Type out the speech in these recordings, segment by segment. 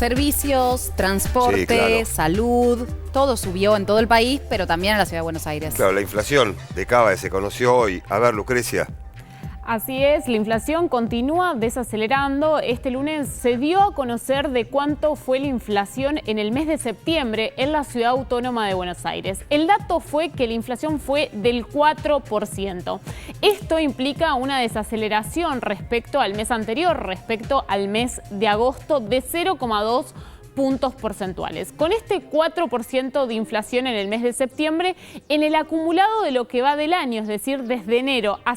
Servicios, transporte, Sí, claro. salud, todo subió en todo el país, pero también en la ciudad de Buenos Aires. Claro, la inflación de CABE se conoció hoy. A ver, Lucrecia. Así es, la inflación continúa desacelerando. Este lunes se dio a conocer de cuánto fue la inflación en el mes de septiembre en la Ciudad Autónoma de Buenos Aires. El dato fue que la inflación fue del 4%. Esto implica una desaceleración respecto al mes anterior, respecto al mes de agosto, de 0,2 puntos porcentuales. Con este 4% de inflación en el mes de septiembre, en el acumulado de lo que va del año, es decir, desde enero a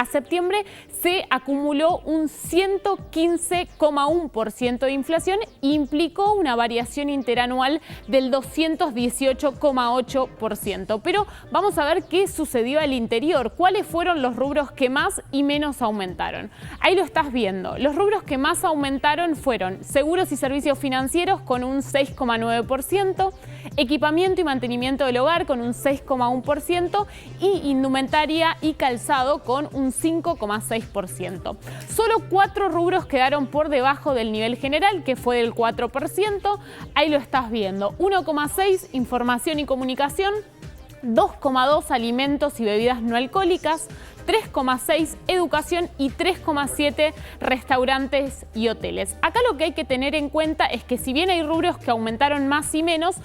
septiembre, se acumuló un 115,1% de inflación e implicó una variación interanual del 218,8%. Pero vamos a ver qué sucedió al interior, cuáles fueron los rubros que más y menos aumentaron. Ahí lo estás viendo. Los rubros que más aumentaron fueron seguros y servicios financieros con un 6,9%, equipamiento y mantenimiento del hogar con un 6,1% y indumentaria y calzado con un 5,6%. Solo 4 rubros quedaron por debajo del nivel general, que fue del 4%. Ahí lo estás viendo. 1,6 información y comunicación, 2,2 alimentos y bebidas no alcohólicas, 3,6 educación y 3,7 restaurantes y hoteles. Acá lo que hay que tener en cuenta es que si bien hay rubros que aumentaron más y menos,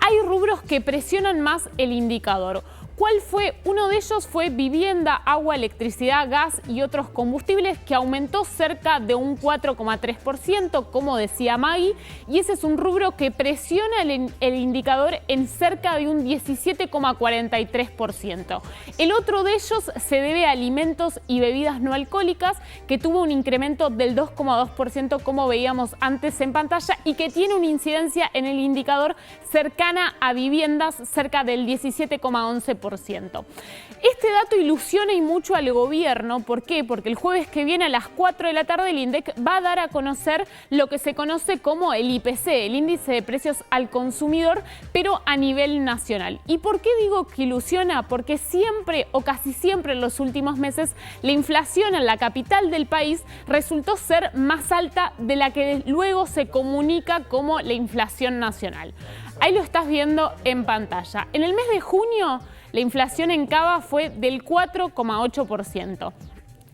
hay rubros que presionan más el indicador. ¿Cuál fue? Uno de ellos fue vivienda, agua, electricidad, gas y otros combustibles, que aumentó cerca de un 4,3%, como decía Maggie, y ese es un rubro que presiona el indicador en cerca de un 17,43%. El otro de ellos se debe a alimentos y bebidas no alcohólicas, que tuvo un incremento del 2,2%, como veíamos antes en pantalla, y que tiene una incidencia en el indicador cercana a viviendas, cerca del 17,11%. Este dato ilusiona y mucho al gobierno. ¿Por qué? Porque el jueves que viene a las 4 de la tarde el INDEC va a dar a conocer lo que se conoce como el IPC, el índice de precios al consumidor, pero a nivel nacional. ¿Y por qué digo que ilusiona? Porque siempre o casi siempre en los últimos meses la inflación en la capital del país resultó ser más alta de la que luego se comunica como la inflación nacional. Ahí lo estás viendo en pantalla. En el mes de junio, la inflación en Cava fue del 4,8%,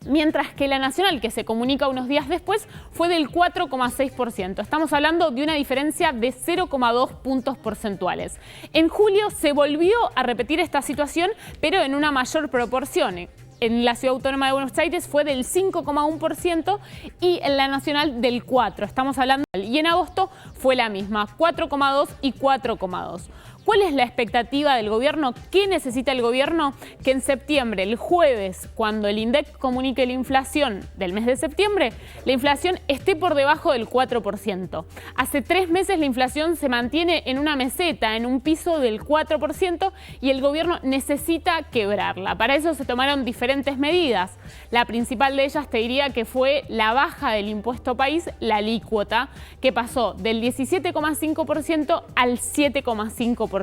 mientras que la nacional, que se comunica unos días después, fue del 4,6%. Estamos hablando de una diferencia de 0,2 puntos porcentuales. En julio se volvió a repetir esta situación, pero en una mayor proporción. En la Ciudad Autónoma de Buenos Aires fue del 5,1% y en la nacional del 4%. Estamos hablando. Y en agosto fue la misma, 4,2 y 4,2. ¿Cuál es la expectativa del gobierno? ¿Qué necesita el gobierno? Que en septiembre, el jueves, cuando el INDEC comunique la inflación del mes de septiembre, la inflación esté por debajo del 4%. Hace 3 meses la inflación se mantiene en una meseta, en un piso del 4%, y el gobierno necesita quebrarla. Para eso se tomaron diferentes medidas. La principal de ellas te diría que fue la baja del impuesto país, la alícuota, que pasó del 17,5% al 7,5%.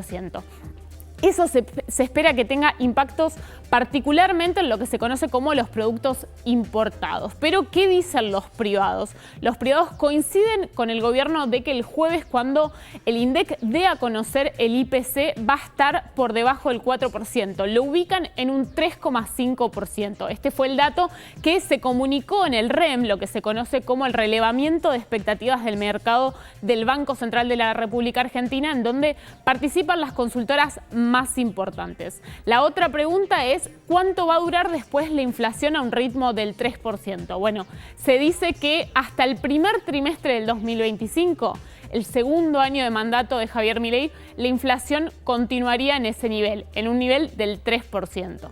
Eso se espera que tenga impactos particularmente en lo que se conoce como los productos importados. Pero, ¿qué dicen los privados? Los privados coinciden con el gobierno de que el jueves, cuando el INDEC dé a conocer el IPC, va a estar por debajo del 4%. Lo ubican en un 3,5%. Este fue el dato que se comunicó en el REM, lo que se conoce como el relevamiento de expectativas del mercado del Banco Central de la República Argentina, en donde participan las consultoras más importantes. La otra pregunta es: ¿cuánto va a durar después la inflación a un ritmo del 3%? Bueno, se dice que hasta el primer trimestre del 2025, el segundo año de mandato de Javier Milei, la inflación continuaría en ese nivel, en un nivel del 3%.